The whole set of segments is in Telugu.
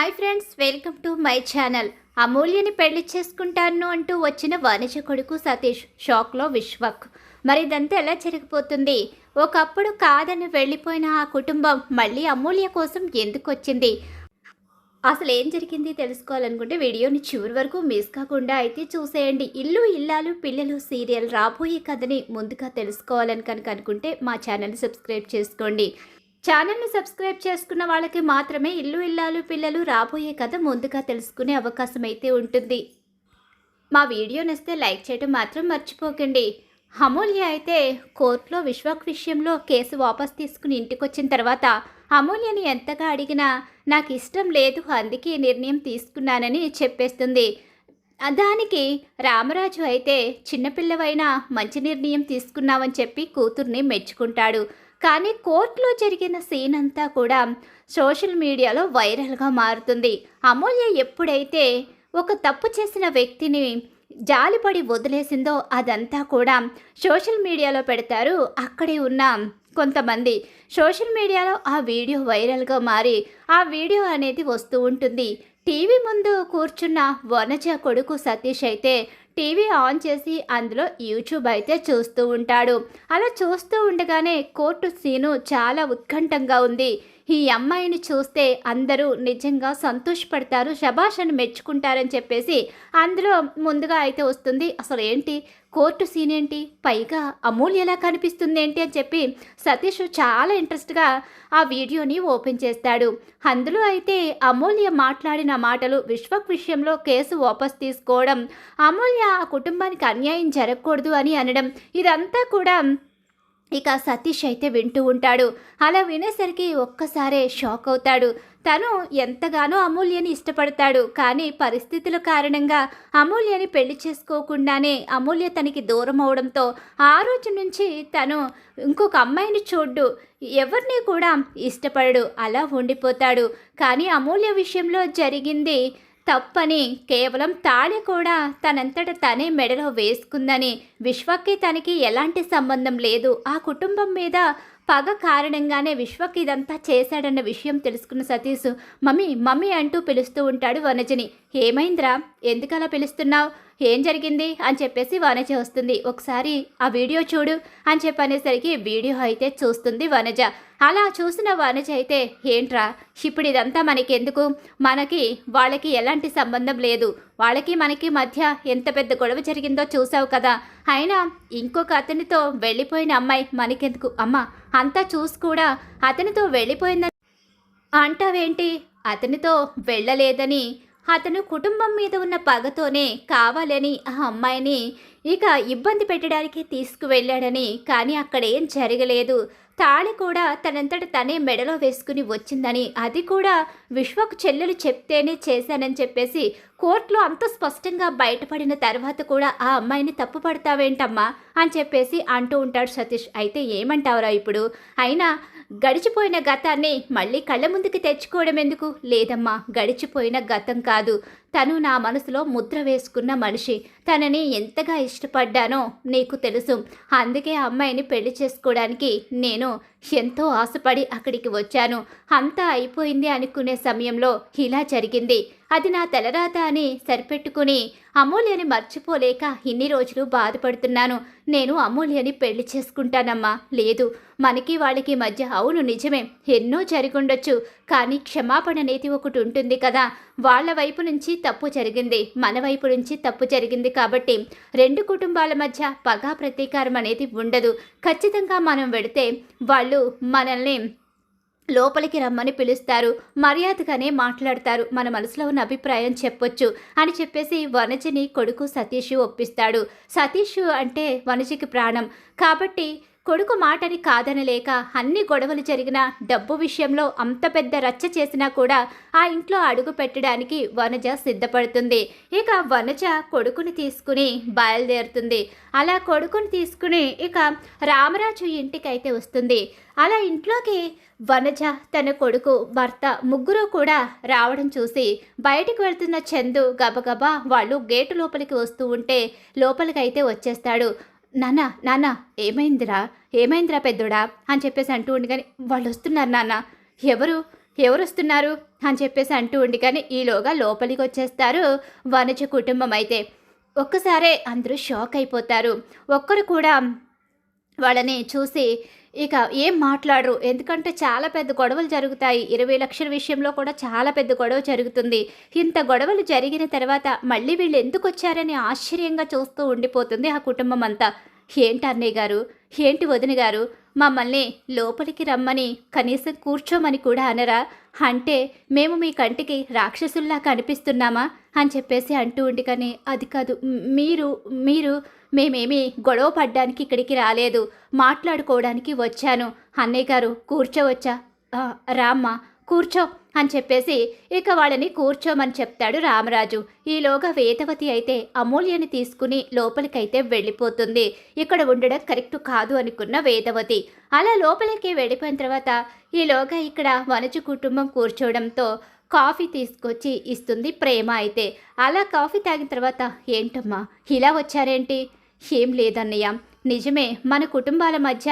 Hi friends, welcome to my channel. అమూల్యని పెళ్లి చేసుకుంటాను అంటూ వచ్చిన వనజ కొడుకు సతీష్ షాక్లో విశ్వక్. మరి ఇదంతా ఎలా జరిగిపోతుంది? ఒకప్పుడు కాదని వెళ్ళిపోయిన ఆ కుటుంబం మళ్ళీ అమూల్య కోసం ఎందుకు వచ్చింది? అసలు ఏం జరిగింది తెలుసుకోవాలనుకుంటే వీడియోని చివరి వరకు మిస్ కాకుండా అయితే చూసేయండి. ఇల్లు ఇల్లాలు పిల్లలు సీరియల్ రాబోయే కథని ముందుగా తెలుసుకోవాలని కనుక అనుకుంటే మా ఛానల్ని సబ్స్క్రైబ్ చేసుకోండి. ఛానల్ని సబ్స్క్రైబ్ చేసుకున్న వాళ్ళకి మాత్రమే ఇల్లు ఇల్లాలు పిల్లలు రాబోయే కథ ముందుగా తెలుసుకునే అవకాశం అయితే ఉంటుంది. మా వీడియో నచ్చితే లైక్ చేయడం మాత్రం మర్చిపోకండి. అమూల్య అయితే కోర్టులో విశ్వక్ విషయంలో కేసు వాపస్ తీసుకుని ఇంటికి వచ్చిన తర్వాత అమూల్యని ఎంతగా అడిగినా నాకు ఇష్టం లేదు, అందుకే నిర్ణయం తీసుకున్నానని చెప్పేస్తుంది. దానికి రామరాజు అయితే చిన్నపిల్లవైనా మంచి నిర్ణయం తీసుకున్నావని చెప్పి కూతుర్ని మెచ్చుకుంటాడు. కానీ కోర్టులో జరిగిన సీన్ అంతా కూడా సోషల్ మీడియాలో వైరల్గా మారుతుంది. అమూల్య ఎప్పుడైతే ఒక తప్పు చేసిన వ్యక్తిని జాలిపడి వదిలేసిందో అదంతా కూడా సోషల్ మీడియాలో పెడతారు. అక్కడే ఉన్న కొంతమంది సోషల్ మీడియాలో ఆ వీడియో వైరల్గా మారి ఆ వీడియో అనేది వస్తూ ఉంటుంది. టీవీ ముందు కూర్చున్న వనజ కొడుకు సతీష్ అయితే టీవీ ఆన్ చేసి అందులో యూట్యూబ్ అయితే చూస్తూ ఉంటాడు. అలా చూస్తూ ఉండగానే కోర్టు సీను చాలా ఉత్కంఠంగా ఉంది. ఈ అమ్మాయిని చూస్తే అందరూ నిజంగా సంతోషపడతారు, శభాష్ అని మెచ్చుకుంటారని చెప్పేసి అందులో ముందుగా అయితే వస్తుంది. అసలు ఏంటి కోర్టు సీన్ ఏంటి, పైగా అమూల్య ఎలా కనిపిస్తుంది ఏంటి అని చెప్పి సతీష్ చాలా ఇంట్రెస్ట్గా ఆ వీడియోని ఓపెన్ చేస్తాడు. అందులో అయితే అమూల్య మాట్లాడిన మాటలు, విశ్వక్ విషయంలో కేసు వాపస్ తీసుకోవడం, అమూల్య ఆ కుటుంబానికి అన్యాయం జరగకూడదు అని అనడం, ఇదంతా కూడా ఇక సతీష్ అయితే వింటూ ఉంటాడు. అలా వినేసరికి ఒక్కసారే షాక్ అవుతాడు. తను ఎంతగానో అమూల్యని ఇష్టపడతాడు, కానీ పరిస్థితుల కారణంగా అమూల్యని పెళ్లి చేసుకోకుండానే అమూల్య తనకి దూరం అవడంతో ఆ రోజు నుంచి తను ఇంకొక అమ్మాయిని చూడ్డు, ఎవరిని కూడా ఇష్టపడడు, అలా ఉండిపోతాడు. కానీ అమూల్య విషయంలో జరిగింది తప్పని, కేవలం తాళి కూడా తనంతట తనే మెడలో వేసుకుందని, విశ్వక్కి తనకి ఎలాంటి సంబంధం లేదు, ఆ కుటుంబం మీద పగ కారణంగానే విశ్వక్ ఇదంతా చేశాడన్న విషయం తెలుసుకున్న సతీష్ మమ్మీ మమ్మీ అంటూ పిలుస్తూ ఉంటాడు వనజని. ఏమైందిరా, ఎందుకలా పిలుస్తున్నావు, ఏం జరిగింది అని చెప్పేసి వనజ వస్తుంది. ఒకసారి ఆ వీడియో చూడు అని చెప్పనేసరికి వీడియో అయితే చూస్తుంది వనజ. అలా చూసిన వనజ అయితే ఏంట్రా ఇప్పుడు ఇదంతా మనకెందుకు, మనకి వాళ్ళకి ఎలాంటి సంబంధం లేదు, వాళ్ళకి మనకి మధ్య ఎంత పెద్ద గొడవ జరిగిందో చూసావు కదా, అయినా ఇంకొక అతనితో వెళ్ళిపోయిన అమ్మాయి మనకెందుకు, అమ్మ అంతా చూసి కూడా అతనితో వెళ్ళిపోయిందని అంటావేంటి, అతనితో వెళ్ళలేదని, అతను కుటుంబం మీద ఉన్న పగతోనే కావాలని ఆ అమ్మాయిని ఇక ఇబ్బంది పెట్టడానికి తీసుకువెళ్ళాడని, కానీ అక్కడేం జరగలేదు, తాళి కూడా తనంతట తనే మెడలో వేసుకుని వచ్చిందని, అది కూడా విశ్వకు చెల్లెలు చెప్తేనే చేశానని చెప్పేసి కోర్టులో అంత స్పష్టంగా బయటపడిన తర్వాత కూడా ఆ అమ్మాయిని తప్పు పడతావేంటమ్మా అని చెప్పేసి అంటూ ఉంటాడు సతీష్. అయితే ఏమంటావురా ఇప్పుడు, అయినా గడిచిపోయిన గతాన్ని మళ్ళీ కళ్ళ ముందుకు తెచ్చుకోవడం ఎందుకు, లేదమ్మా గడిచిపోయిన గతం కాదు, తను నా మనసులో ముద్ర వేసుకున్న మనిషి, తనని ఎంతగా ఇష్టపడ్డానో నీకు తెలుసు, అందుకే ఆ అమ్మాయిని పెళ్లి చేసుకోవడానికి నేను ఎంతో ఆశపడి అక్కడికి వచ్చాను, అంతా అయిపోయింది అనుకునే సమయంలో ఇలా జరిగింది, అది నా తలరాత అని సరిపెట్టుకుని అమూల్యని మర్చిపోలేక ఇన్ని రోజులు బాధపడుతున్నాను, నేను అమూల్యని పెళ్లి చేసుకుంటానమ్మా, లేదు మనకి వాళ్ళకి మధ్య అవును నిజమే ఎన్నో జరిగుండొచ్చు, కానీ క్షమాపణ అనేది ఒకటి ఉంటుంది కదా, వాళ్ళ వైపు నుంచి తప్పు జరిగింది, మన వైపు నుంచి తప్పు జరిగింది, కాబట్టి రెండు కుటుంబాల మధ్య పగా ప్రతీకారం అనేది ఉండదు, ఖచ్చితంగా మనం వెడితే వాళ్ళు మనల్ని లోపలికి రమ్మని పిలుస్తారు, మర్యాదగానే మాట్లాడతారు, మన మనసులో ఉన్న అభిప్రాయం చెప్పొచ్చు అని చెప్పేసి వనజని కొడుకు సతీష్ ఒప్పిస్తాడు. సతీష్ అంటే వనజకి ప్రాణం కాబట్టి కొడుకు మాటని కాదనలేక అన్ని గొడవలు జరిగిన డబ్బు విషయంలో అంత పెద్ద రచ్చ చేసినా కూడా ఆ ఇంట్లో అడుగు పెట్టడానికి వనజ సిద్ధపడుతుంది. ఇక వనజ కొడుకుని తీసుకుని బయలుదేరుతుంది. అలా కొడుకుని తీసుకుని ఇక రామరాజు ఇంటికైతే వస్తుంది. అలా ఇంట్లోకి వనజ తన కొడుకు భర్త ముగ్గురు కూడా రావడం చూసి బయటికి వెళ్తున్న చందు గబగబా వాళ్ళు గేటు లోపలికి వస్తూ ఉంటే లోపలికైతే వచ్చేస్తాడు. నాన్న నాన్న ఏమైందిరా పెద్దోడా అని చెప్పేసి అంటూ ఉండగానే వాళ్ళు వస్తున్నారు నాన్న, ఎవరు ఎవరొస్తున్నారు అని చెప్పేసి అంటూ ఉండి కానీ ఈలోగా లోపలికి వచ్చేస్తారు వనజ కుటుంబం అయితే. ఒక్కసారే అందరూ షాక్ అయిపోతారు. ఒక్కరు కూడా వాళ్ళని చూసి ఇక ఏం మాట్లాడరు. ఎందుకంటే చాలా పెద్ద గొడవలు జరుగుతాయి. 20,00,000 విషయంలో కూడా చాలా పెద్ద గొడవ జరుగుతుంది. ఇంత గొడవలు జరిగిన తర్వాత మళ్ళీ వీళ్ళు ఎందుకొచ్చారని ఆశ్చర్యంగా చూస్తూ ఉండిపోతుంది ఆ కుటుంబం అంతా. ఏంటి అన్నయ్య గారు, ఏంటి వదిన గారు, మమ్మల్ని లోపలికి రమ్మని కనీసం కూర్చోమని కూడా అనరా? అంటే మేము మీ కంటికి రాక్షసుల్లా కనిపిస్తున్నామా అని చెప్పేసి అంటూ ఉండి కానీ అది కాదు, మీరు మీరు మేమేమీ గొడవ పడ్డానికి ఇక్కడికి రాలేదు, మాట్లాడుకోవడానికి వచ్చాను. అన్నయ్య గారు కూర్చోవచ్చా? రామ్మా కూర్చో అని చెప్పేసి ఇక వాళ్ళని కూర్చోమని చెప్తాడు రామరాజు. ఈలోగా వేదవతి అయితే అమూల్యని తీసుకుని లోపలికైతే వెళ్ళిపోతుంది. ఇక్కడ ఉండడం కరెక్ట్ కాదు అనుకున్న వేదవతి అలా లోపలికి వెళ్ళిపోయిన తర్వాత ఈలోగా ఇక్కడ వనజు కుటుంబం కూర్చోవడంతో కాఫీ తీసుకొచ్చి ఇస్తుంది ప్రేమ అయితే. అలా కాఫీ తాగిన తర్వాత ఏంటమ్మా ఇలా వచ్చారేంటి? ఏం లేదన్నయ్య, నిజమే మన కుటుంబాల మధ్య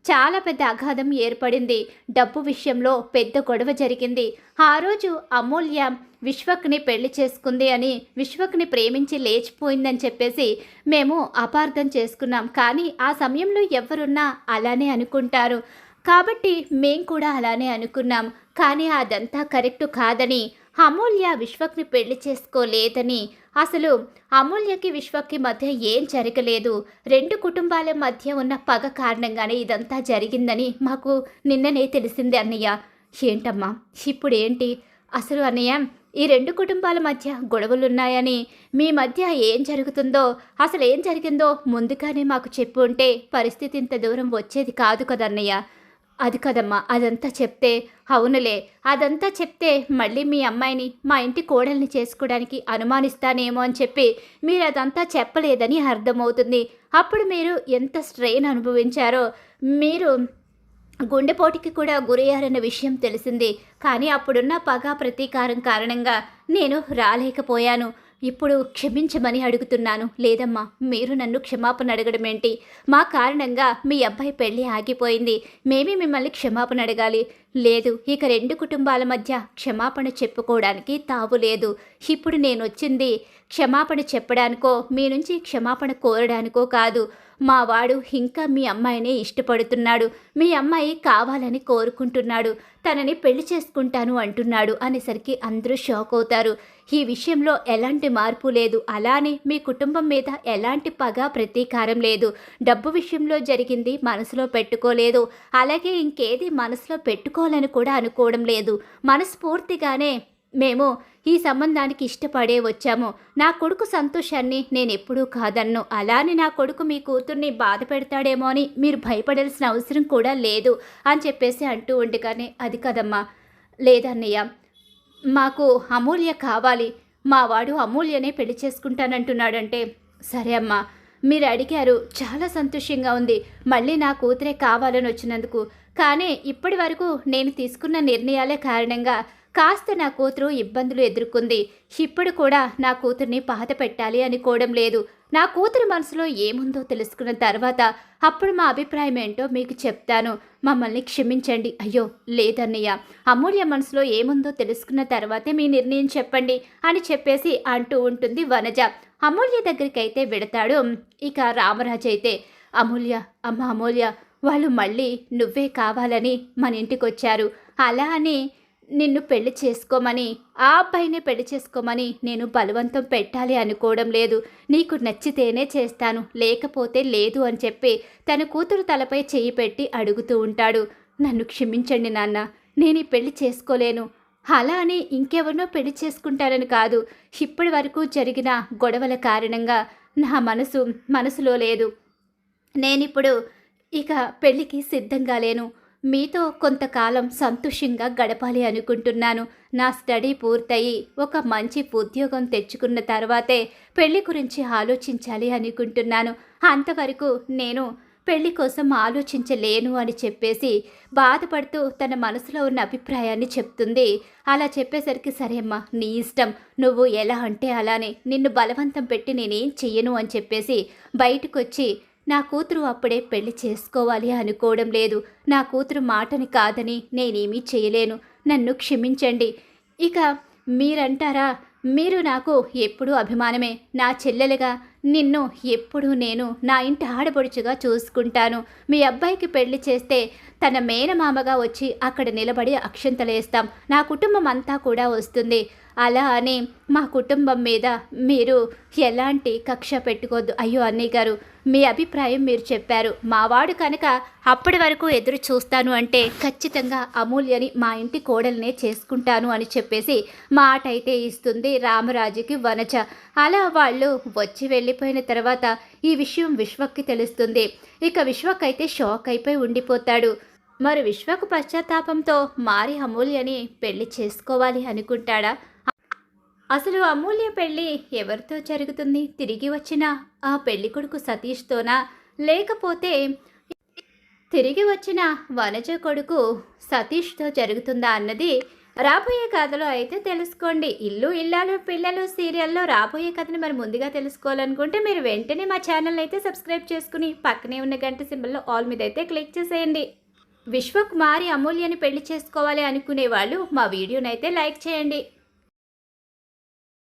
చాలా పెద్ద అగాధం ఏర్పడింది. డబ్బు విషయంలో పెద్ద గొడవ జరిగింది. ఆ రోజు అమూల్య విశ్వక్ని పెళ్లి చేసుకుంది అని, విశ్వక్ని ప్రేమించి లేచిపోయిందని చెప్పేసి మేము అపార్థం చేసుకున్నాం. కానీ ఆ సమయంలో ఎవరున్నా అలానే అనుకుంటారు కాబట్టి మేం కూడా అలానే అనుకున్నాం. కానీ అదంతా కరెక్టు కాదని, అమూల్య విశ్వక్ని పెళ్లి చేసుకోలేదని, అసలు అమూల్యకి విశ్వక్కి మధ్య ఏం జరగలేదు, రెండు కుటుంబాల మధ్య ఉన్న పగ కారణంగానే ఇదంతా జరిగిందని మాకు నిన్ననే తెలిసింది అన్నయ్య. ఏంటమ్మా ఇప్పుడు ఏంటి అసలు అన్నయ్య? ఈ రెండు కుటుంబాల మధ్య గొడవలున్నాయని, మీ మధ్య ఏం జరుగుతుందో, అసలు ఏం జరిగిందో ముందుగానే మాకు చెప్పు ఉంటే పరిస్థితి ఇంత దూరం వచ్చేది కాదు కదన్నయ్య. అది కదమ్మా, అదంతా చెప్తే, అవునులే అదంతా చెప్తే మళ్ళీ మీ అమ్మాయిని మా ఇంటి కోడల్ని చేసుకోవడానికి అనుమానిస్తానేమో అని చెప్పి మీరు అదంతా చెప్పలేదని అర్థమవుతుంది. అప్పుడు మీరు ఎంత స్ట్రెయిన్ అనుభవించారో, మీరు గుండెపోటుకి కూడా గురయ్యారన్న విషయం తెలిసింది. కానీ అప్పుడున్న పగ ప్రతీకారం కారణంగా నేను రాలేకపోయాను. ఇప్పుడు క్షమించమని అడుగుతున్నాను. లేదమ్మా, మీరు నన్ను క్షమాపణ అడగడం ఏంటి? మా కారణంగా మీ అబ్బాయి పెళ్ళి ఆగిపోయింది, మేమే మిమ్మల్ని క్షమాపణ అడగాలి. లేదు, ఇక రెండు కుటుంబాల మధ్య క్షమాపణ చెప్పుకోవడానికి తావు లేదు. ఇప్పుడు నేను వచ్చింది క్షమాపణ చెప్పడానికో మీ నుంచి క్షమాపణ కోరడానికో కాదు. మా వాడు ఇంకా మీ అమ్మాయినే ఇష్టపడుతున్నాడు, మీ అమ్మాయి కావాలని కోరుకుంటున్నాడు, తనని పెళ్లి చేసుకుంటాను అంటున్నాడు అనేసరికి అందరూ షాక్ అవుతారు. ఈ విషయంలో ఎలాంటి మార్పు లేదు, అలానే మీ కుటుంబం మీద ఎలాంటి పగ ప్రతీకారం లేదు. డబ్బు విషయంలో జరిగింది మనసులో పెట్టుకోలేదు, అలాగే ఇంకేది మనసులో పెట్టుకోవాలని కూడా అనుకోవడం లేదు. మనస్ఫూర్తిగానే మేము ఈ సంబంధానికి ఇష్టపడే వచ్చాము. నా కొడుకు సంతోషాన్ని నేను ఎప్పుడూ కాదన్ను. అలానే నా కొడుకు మీ కూతుర్ని బాధ పెడతాడేమో అని మీరు భయపడాల్సిన అవసరం కూడా లేదు అని చెప్పేసి అంటూ ఉండగానే అది కదమ్మా, లేదన్నయ్య, మాకు అమూల్య కావాలి, మా వాడు అమూల్యనే పెళ్లి చేసుకుంటానంటున్నాడంటే. సరే అమ్మా, మీరు అడిగారు, చాలా సంతోషంగా ఉంది, మళ్ళీ నా కూతురే కావాలని వచ్చినందుకు. కానీ ఇప్పటి వరకు నేను తీసుకున్న నిర్ణయాలే కారణంగా కాస్త నా కూతురు ఇబ్బందులు ఎదుర్కొంది. ఇప్పుడు కూడా నా కూతుర్ని బాధ పెట్టాలి అనుకోవడం లేదు. నా కూతురు మనసులో ఏముందో తెలుసుకున్న తర్వాత అప్పుడు మా అభిప్రాయం ఏంటో మీకు చెప్తాను. మమ్మల్ని క్షమించండి. అయ్యో లేదన్నయ్య, అమూల్య మనసులో ఏముందో తెలుసుకున్న తర్వాతే మీ నిర్ణయం చెప్పండి అని చెప్పేసి అంటూ ఉంటుంది వనజ. అమూల్య దగ్గరికి అయితే వెడతాడు ఇక రామరాజు అయితే. అమూల్య, అమ్మ అమూల్య, వాళ్ళు మళ్ళీ నువ్వే కావాలని మన ఇంటికి వచ్చారు. అలా అని నిన్ను పెళ్లి చేసుకోమని, ఆ అబ్బాయినే పెళ్లి చేసుకోమని నేను బలవంతం పెట్టాలి అనుకోవడం లేదు. నీకు నచ్చితేనే చేస్తాను, లేకపోతే లేదు అని చెప్పి తన కూతురు తలపై చెయ్యి పెట్టి అడుగుతూ ఉంటాడు. నన్ను క్షమించండి నాన్న, నేను ఈ పెళ్లి చేసుకోలేను. అలా అని ఇంకెవరినో పెళ్లి చేసుకుంటారని కాదు, ఇప్పటి వరకు జరిగిన గొడవల కారణంగా నా మనసులో లేదు. నేనిప్పుడు ఇక పెళ్ళికి సిద్ధంగా లేను. మీతో కొంతకాలం సంతోషంగా గడపాలి అనుకుంటున్నాను. నా స్టడీ పూర్తయి ఒక మంచి ఉద్యోగం తెచ్చుకున్న తర్వాతే పెళ్లి గురించి ఆలోచించాలి అనుకుంటున్నాను. అంతవరకు నేను పెళ్లి కోసం ఆలోచించలేను అని చెప్పేసి బాధపడుతూ తన మనసులో ఉన్న అభిప్రాయాన్ని చెప్తుంది. అలా చెప్పేసరికి సరే అమ్మా, నీ ఇష్టం, నువ్వు ఎలా అంటే అలానే, నిన్ను బలవంతం పెట్టి నేనేం చెయ్యను అని చెప్పేసి బయటకు వచ్చి, నా కూతురు అప్పుడే పెళ్లి చేసుకోవాలి అనుకోవడం లేదు, నా కూతురు మాటని కాదని నేనేమీ చేయలేను, నన్ను క్షమించండి. ఇక మీరంటారా, మీరు నాకు ఎప్పుడూ అభిమానమే. నా చెల్లెలుగా నిన్ను ఎప్పుడూ నేను నా ఇంటి ఆడపడుచుగా చూసుకుంటాను. మీ అబ్బాయికి పెళ్లి చేస్తే తన మేనమామగా వచ్చి అక్కడ నిలబడి అక్షంతలేస్తాం. నా కుటుంబం అంతా కూడా వస్తుంది. అలా అని మా కుటుంబం మీద మీరు ఎలాంటి కక్ష పెట్టుకోవద్దు. అయ్యో అన్నయ్య గారు, మీ అభిప్రాయం మీరు చెప్పారు. మావాడు కనుక అప్పటి వరకు ఎదురు చూస్తాను అంటే ఖచ్చితంగా అమూల్యని మా ఇంటి కోడల్నే చేసుకుంటాను అని చెప్పేసి మాట అయితే ఇస్తుంది రామరాజుకి వనజ. అలా వాళ్ళు వచ్చి వెళ్ళిపోయిన తర్వాత ఈ విషయం విశ్వక్కి తెలుస్తుంది. ఇక విశ్వక్ అయితే షాక్ అయిపోయి ఉండిపోతాడు. మరి విశ్వకు పశ్చాత్తాపంతో మారి అమూల్యని పెళ్లి చేసుకోవాలి అనుకుంటాడా? అసలు అమూల్య పెళ్ళి ఎవరితో జరుగుతుంది? తిరిగి వచ్చిన ఆ పెళ్లి కొడుకు సతీష్తోనా, లేకపోతే తిరిగి వచ్చిన వనజ కొడుకు సతీష్తో జరుగుతుందా అన్నది రాబోయే కథలో అయితే తెలుసుకోండి. ఇల్లు ఇల్లాలు పిల్లలు సీరియల్లో రాబోయే కథని మరి ముందుగా తెలుసుకోవాలనుకుంటే మీరు వెంటనే మా ఛానల్ అయితే సబ్స్క్రైబ్ చేసుకుని పక్కనే ఉన్న గంట సింబల్లో ఆల్ మీద అయితే క్లిక్ చేసేయండి. విశ్వక్ మారి అమూల్యని పెళ్లి చేసుకోవాలి అనుకునే వాళ్ళు మా వీడియోనైతే లైక్ చేయండి.